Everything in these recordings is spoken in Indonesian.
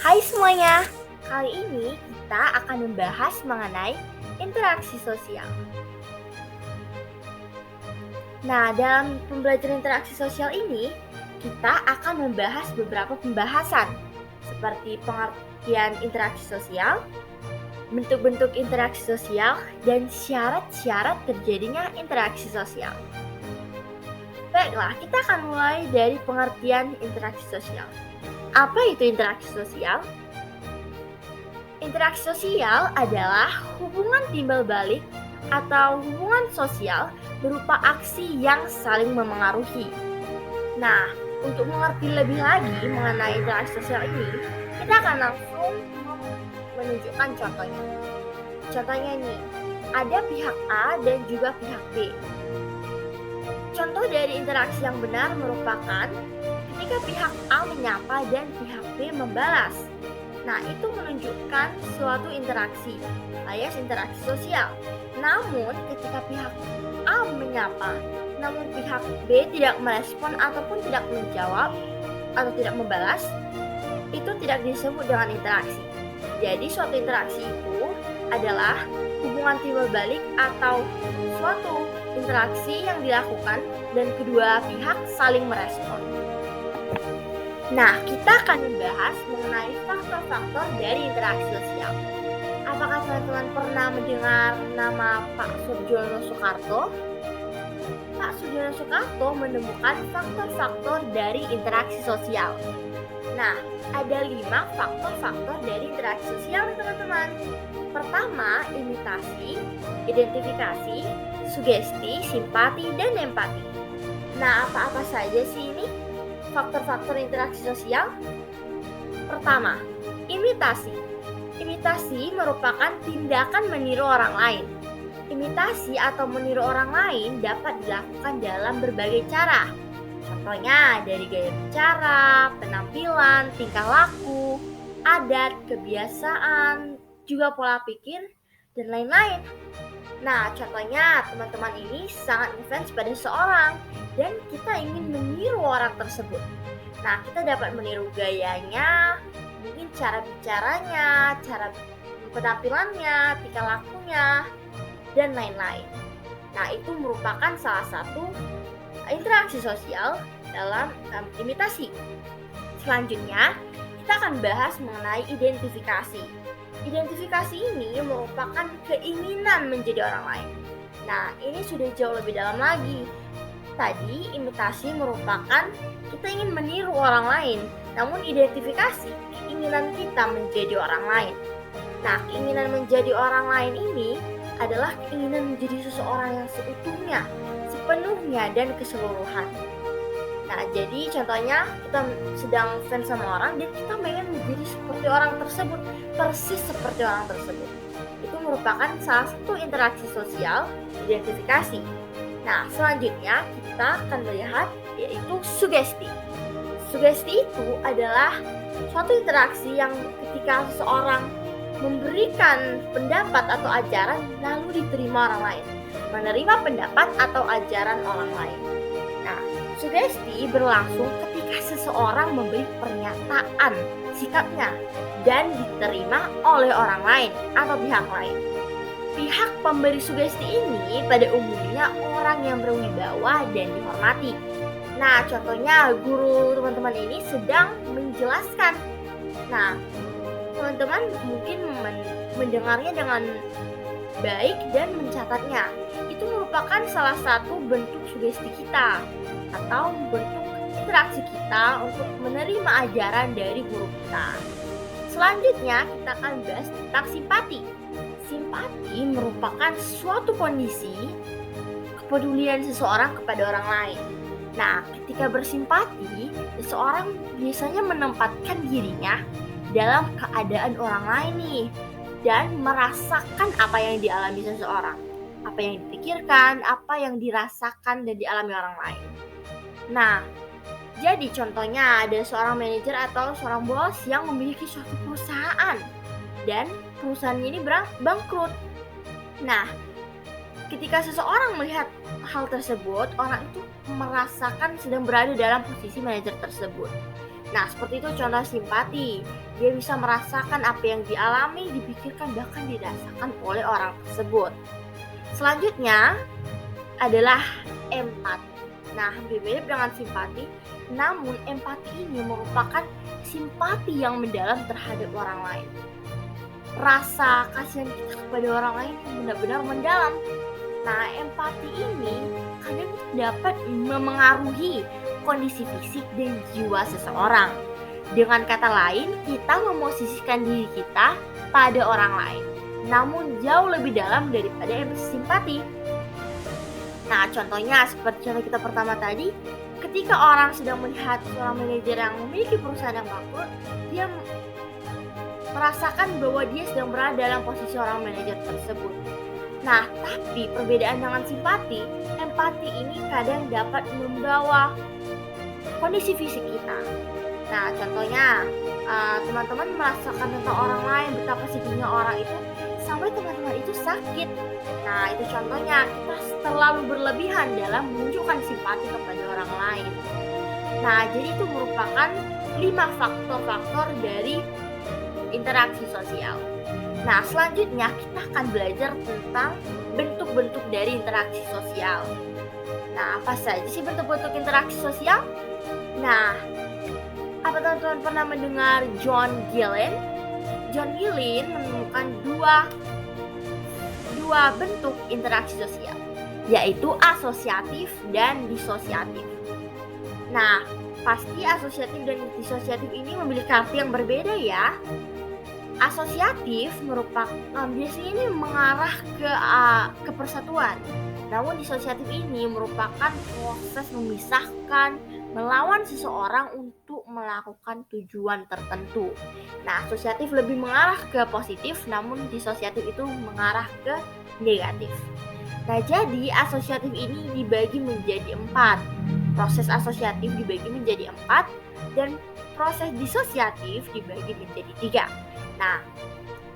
Hai semuanya, kali ini kita akan membahas mengenai interaksi sosial. Nah, dalam pembelajaran interaksi sosial ini, kita akan membahas beberapa pembahasan seperti pengertian interaksi sosial, bentuk-bentuk interaksi sosial, dan syarat-syarat terjadinya interaksi sosial. Baiklah, kita akan mulai dari pengertian interaksi sosial. Apa itu interaksi sosial? Interaksi sosial adalah hubungan timbal balik atau hubungan sosial berupa aksi yang saling memengaruhi. Nah, untuk mengerti lebih lagi mengenai interaksi sosial ini, kita akan langsung menunjukkan contohnya. Contohnya nih, ada pihak A dan juga pihak B. Contoh dari interaksi yang benar merupakan ketika pihak A menyapa dan pihak B membalas. Nah, itu menunjukkan suatu interaksi, alias interaksi sosial. Namun, ketika pihak A menyapa, namun pihak B tidak merespon ataupun tidak menjawab atau tidak membalas, itu tidak disebut dengan interaksi. Jadi, suatu interaksi itu adalah hubungan timbal balik atau suatu interaksi yang dilakukan dan kedua pihak saling merespon. Nah, kita akan membahas mengenai faktor-faktor dari interaksi sosial. Apakah teman-teman pernah mendengar nama Pak Surjono Soekarto? Pak Surjono Soekarto menemukan faktor-faktor dari interaksi sosial. Nah, ada 5 faktor-faktor dari interaksi sosial, teman-teman. Pertama, imitasi, identifikasi, sugesti, simpati, dan empati. Nah, apa-apa saja sih ini faktor-faktor interaksi sosial? Pertama, imitasi. Imitasi merupakan tindakan meniru orang lain. Imitasi atau meniru orang lain dapat dilakukan dalam berbagai cara. Contohnya dari gaya bicara, penampilan, tingkah laku, adat, kebiasaan, juga pola pikir, dan lain-lain. Nah, contohnya teman-teman ini sangat ngefans pada seorang dan kita ingin meniru orang tersebut. Nah, kita dapat meniru gayanya, mungkin cara bicaranya, cara penampilannya, tingkah lakunya, dan lain-lain. Nah, itu merupakan salah satu interaksi sosial dalam imitasi. Selanjutnya, kita akan bahas mengenai identifikasi. Identifikasi ini merupakan keinginan menjadi orang lain. Nah, ini sudah jauh lebih dalam lagi. Tadi, imitasi merupakan kita ingin meniru orang lain, namun identifikasi keinginan kita menjadi orang lain. Nah, keinginan menjadi orang lain ini adalah keinginan menjadi seseorang yang seutuhnya, sepenuhnya, dan keseluruhan. Nah, jadi contohnya kita sedang fans sama orang dan kita pengen menjadi seperti orang tersebut, persis seperti orang tersebut. Itu merupakan salah satu interaksi sosial, identifikasi. Nah, selanjutnya kita akan melihat yaitu sugesti. Sugesti itu adalah suatu interaksi yang ketika seseorang memberikan pendapat atau ajaran lalu diterima orang lain. Menerima pendapat atau ajaran orang lain. Nah, sugesti berlangsung ketika seseorang memberi pernyataan sikapnya dan diterima oleh orang lain atau pihak lain. Pihak pemberi sugesti ini pada umumnya orang yang berwibawa dan dihormati. Nah, contohnya guru teman-teman ini sedang menjelaskan. Nah, teman-teman mungkin mendengarnya dengan baik dan mencatatnya. Itu merupakan salah satu bentuk sugesti kita atau bentuk interaksi kita untuk menerima ajaran dari guru kita. Selanjutnya kita akan bahas tentang simpati. Simpati merupakan suatu kondisi kepedulian seseorang kepada orang lain. Nah, ketika bersimpati, seseorang biasanya menempatkan dirinya dalam keadaan orang lain nih dan merasakan apa yang dialami seseorang, apa yang dipikirkan, apa yang dirasakan dan dialami orang lain. Nah, jadi contohnya ada seorang manajer atau seorang bos yang memiliki suatu perusahaan dan perusahaan ini bangkrut. Nah, ketika seseorang melihat hal tersebut, orang itu merasakan sedang berada dalam posisi manajer tersebut. Nah, seperti itu contoh simpati. Dia bisa merasakan apa yang dialami, dipikirkan, bahkan dirasakan oleh orang tersebut. Selanjutnya adalah empati. Nah, hampir mirip dengan simpati, namun empati ini merupakan simpati yang mendalam terhadap orang lain. Rasa kasihan kita kepada orang lain yang benar-benar mendalam. Nah, empati ini kadang dapat memengaruhi kondisi fisik dan jiwa seseorang. Dengan kata lain, kita memosisikan diri kita pada orang lain, namun jauh lebih dalam daripada simpati. Nah, contohnya seperti contoh kita pertama tadi, ketika orang sedang melihat seorang manajer yang memiliki perusahaan yang bangkrut, dia merasakan bahwa dia sedang berada dalam posisi orang manajer tersebut. Nah, tapi perbedaan dengan simpati, empati ini kadang dapat membawa kondisi fisik kita. Nah, contohnya teman-teman merasakan tentang orang lain betapa sedihnya orang itu sampai teman-teman itu sakit. Nah, itu contohnya kita terlalu berlebihan dalam menunjukkan simpati kepada orang lain. Nah, jadi itu merupakan 5 faktor-faktor dari interaksi sosial. Nah, selanjutnya kita akan belajar tentang bentuk-bentuk dari interaksi sosial. Nah, apa saja sih bentuk-bentuk interaksi sosial? Nah, apa teman-teman pernah mendengar John Gillen? John Gillen menemukan dua bentuk interaksi sosial, yaitu asosiatif dan disosiatif. Nah, pasti asosiatif dan disosiatif ini memiliki arti yang berbeda ya. Asosiatif merupakan biasanya ini mengarah ke persatuan. Namun disosiatif ini merupakan proses memisahkan, melawan seseorang untuk melakukan tujuan tertentu. Nah, asosiatif lebih mengarah ke positif, namun disosiatif itu mengarah ke negatif. Nah, jadi asosiatif ini dibagi menjadi 4. Proses asosiatif dibagi menjadi 4 dan proses disosiatif dibagi menjadi 3. Nah,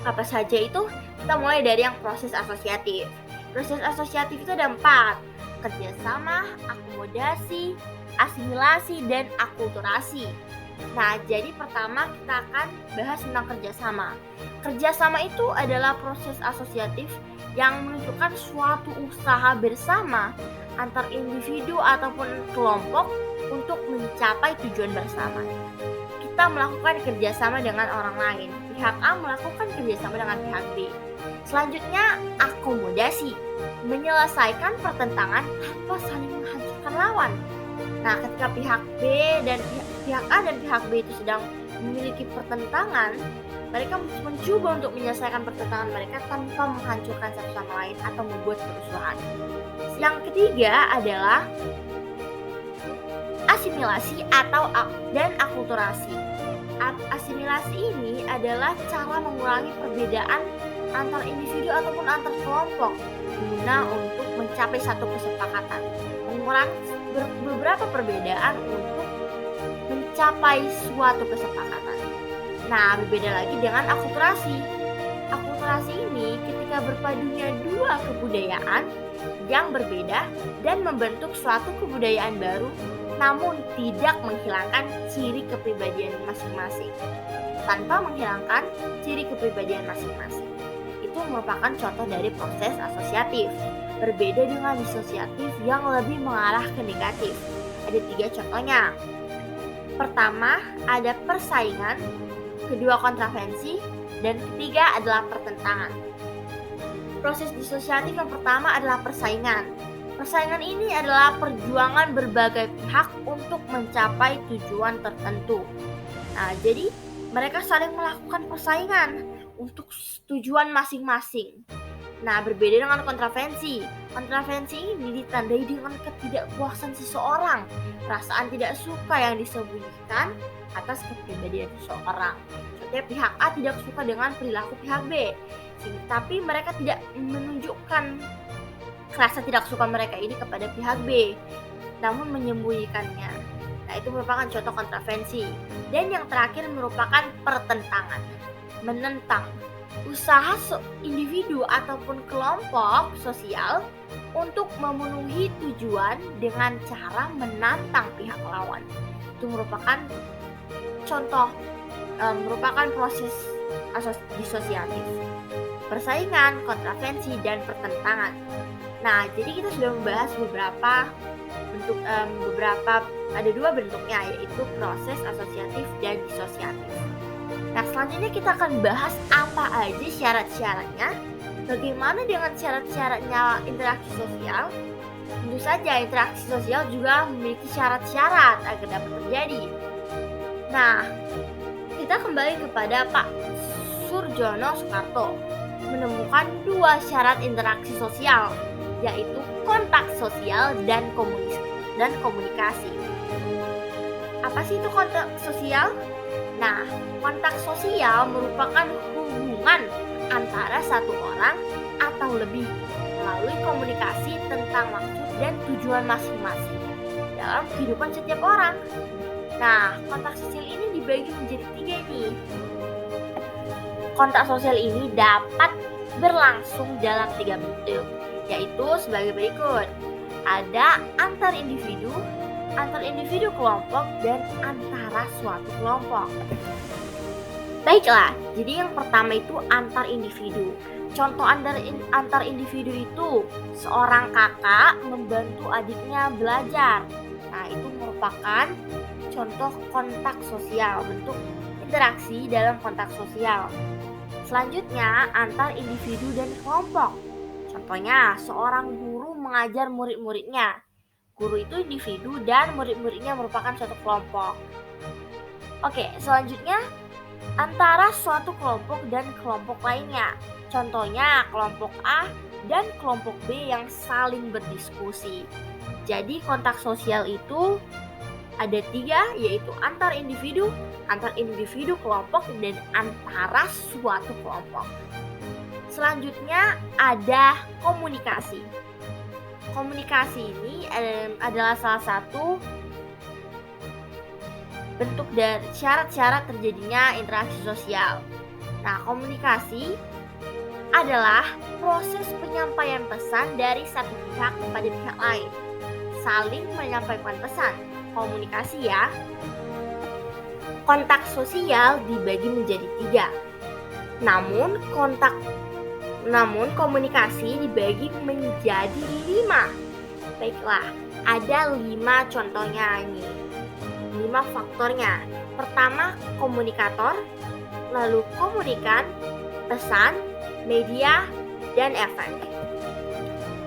apa saja itu? Kita mulai dari yang proses asosiatif. Proses asosiatif itu ada 4. Kerjasama, akomodasi, asimilasi, dan akulturasi. Nah, jadi pertama kita akan bahas tentang kerjasama. Kerjasama itu adalah proses asosiatif yang menunjukkan suatu usaha bersama antar individu ataupun kelompok untuk mencapai tujuan bersama. Kita melakukan kerjasama dengan orang lain. Pihak A melakukan kerjasama dengan pihak B. Selanjutnya, akomodasi. Menyelesaikan pertentangan tanpa saling menghancurkan lawan. Nah, ketika pihak A dan pihak B itu sedang memiliki pertentangan, mereka mencoba untuk menyelesaikan pertentangan mereka tanpa menghancurkan satu sama lain atau membuat kerusuhan. Yang ketiga adalah asimilasi dan akulturasi. Asimilasi ini adalah cara mengurangi perbedaan antar individu ataupun antar kelompok guna untuk mencapai satu kesepakatan. Mengurangi beberapa perbedaan untuk mencapai suatu kesepakatan. Nah, berbeda lagi dengan akulturasi. Akulturasi ini ketika berpadunya dua kebudayaan yang berbeda dan membentuk suatu kebudayaan baru, namun tidak menghilangkan ciri kepribadian masing-masing. Tanpa menghilangkan ciri kepribadian masing-masing. Itu merupakan contoh dari proses asosiatif. Berbeda dengan disosiatif yang lebih mengarah ke negatif. Ada 3 contohnya. Pertama, ada persaingan, kedua kontravensi, dan ketiga adalah pertentangan. Proses disosiatif yang pertama adalah persaingan. Persaingan ini adalah perjuangan berbagai pihak untuk mencapai tujuan tertentu. Nah, jadi mereka saling melakukan persaingan untuk tujuan masing-masing. Nah, berbeda dengan kontravensi. Kontravensi ini ditandai dengan ketidakpuasan seseorang, perasaan tidak suka yang disembunyikan atas kepribadian seseorang. Contohnya pihak A tidak suka dengan perilaku pihak B, tapi mereka tidak menunjukkan rasa tidak suka mereka ini kepada pihak B, namun menyembunyikannya. Nah, itu merupakan contoh kontravensi. Dan yang terakhir merupakan pertentangan, menentang. Usaha individu ataupun kelompok sosial untuk memenuhi tujuan dengan cara menantang pihak lawan. Itu merupakan contoh merupakan proses disosiatif, persaingan, kontravensi, dan pertentangan. Nah, jadi kita sudah membahas ada dua bentuknya, yaitu proses asosiatif dan disosiatif. Nah, selanjutnya kita akan bahas apa aja syarat-syaratnya, bagaimana dengan syarat-syaratnya interaksi sosial. Tentu saja interaksi sosial juga memiliki syarat-syarat agar dapat terjadi. Nah, kita kembali kepada Pak Surjono Soekarto menemukan dua syarat interaksi sosial, yaitu kontak sosial dan komunikasi. Apa sih itu kontak sosial? Nah, kontak sosial merupakan hubungan antara satu orang atau lebih melalui komunikasi tentang maksud dan tujuan masing-masing dalam kehidupan setiap orang. Nah, kontak sosial ini dibagi menjadi 3 nih. Kontak sosial ini dapat berlangsung dalam 3 bentuk, yaitu sebagai berikut. Ada antar individu kelompok, dan antara suatu kelompok. Baiklah, jadi yang pertama itu antar individu. Contoh antar individu itu seorang kakak membantu adiknya belajar. Nah, itu merupakan contoh kontak sosial, bentuk interaksi dalam kontak sosial. Selanjutnya, antar individu dan kelompok. Contohnya, seorang guru mengajar murid-muridnya. Guru itu individu dan murid-muridnya merupakan suatu kelompok. Oke, selanjutnya antara suatu kelompok dan kelompok lainnya. Contohnya kelompok A dan kelompok B yang saling berdiskusi. Jadi kontak sosial itu ada 3, yaitu antar individu kelompok, dan antara suatu kelompok. Selanjutnya ada komunikasi. Komunikasi ini adalah salah satu bentuk dari syarat-syarat terjadinya interaksi sosial. Nah, komunikasi adalah proses penyampaian pesan dari satu pihak kepada pihak lain. Saling menyampaikan pesan. Komunikasi ya. Kontak sosial dibagi menjadi 3. Namun komunikasi dibagi menjadi 5. Baiklah, ada 5 contohnya ini. 5 faktornya. Pertama, komunikator, lalu komunikan, pesan, media, dan efek.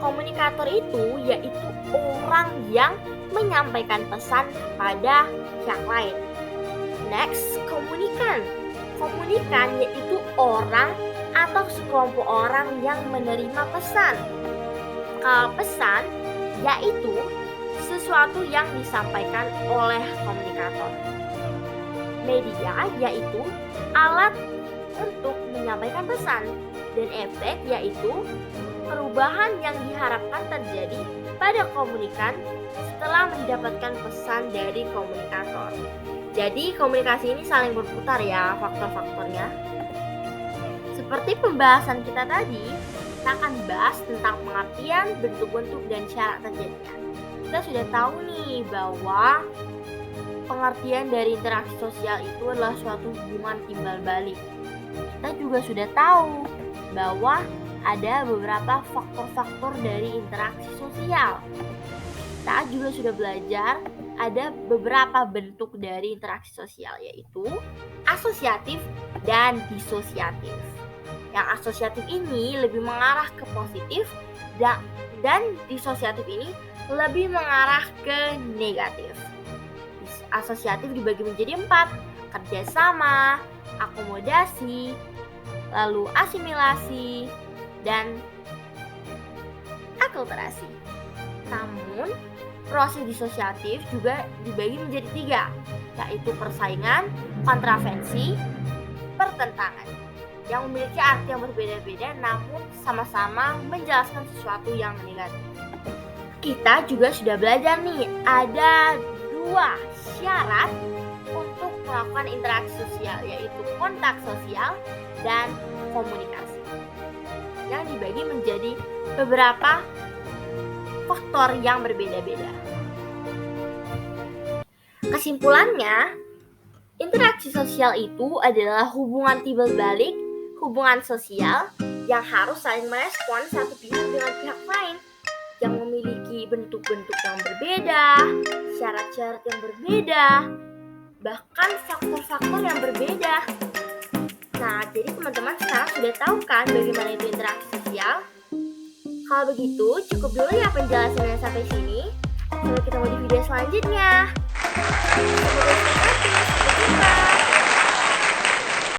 Komunikator itu yaitu orang yang menyampaikan pesan pada yang lain. Next, komunikan. Komunikan yaitu orang atau sekelompok orang yang menerima pesan. Kalau pesan yaitu sesuatu yang disampaikan oleh komunikator. Media yaitu alat untuk menyampaikan pesan, dan efek yaitu perubahan yang diharapkan terjadi pada komunikan setelah mendapatkan pesan dari komunikator. Jadi komunikasi ini saling berputar ya faktor-faktornya. Seperti pembahasan kita tadi, kita akan bahas tentang pengertian, bentuk-bentuk, dan syarat terjadinya. Kita sudah tahu nih bahwa pengertian dari interaksi sosial itu adalah suatu hubungan timbal balik. Kita juga sudah tahu bahwa ada beberapa faktor-faktor dari interaksi sosial. Kita juga sudah belajar ada beberapa bentuk dari interaksi sosial, yaitu asosiatif dan disosiatif. Yang asosiatif ini lebih mengarah ke positif dan disosiatif ini lebih mengarah ke negatif. Asosiatif dibagi menjadi 4, kerjasama, akomodasi, lalu asimilasi, dan akulturasi. Namun, proses disosiatif juga dibagi menjadi 3, yaitu persaingan, kontravensi, pertentangan, yang memiliki arti yang berbeda-beda namun sama-sama menjelaskan sesuatu yang negatif. Kita juga sudah belajar nih, ada 2 syarat untuk melakukan interaksi sosial, yaitu kontak sosial dan komunikasi, yang dibagi menjadi beberapa faktor yang berbeda-beda. Kesimpulannya, Interaksi sosial itu adalah hubungan timbal balik, hubungan sosial yang harus saling merespon satu pihak dengan pihak lain, yang memiliki bentuk-bentuk yang berbeda, syarat-syarat yang berbeda, bahkan faktor-faktor yang berbeda. Nah, jadi teman-teman sekarang sudah tahu kan bagaimana itu interaksi sosial? Kalau begitu, cukup dulu ya penjelasannya sampai sini. Sampai ketemu di video selanjutnya. Semoga berhasil. Sampai jumpa.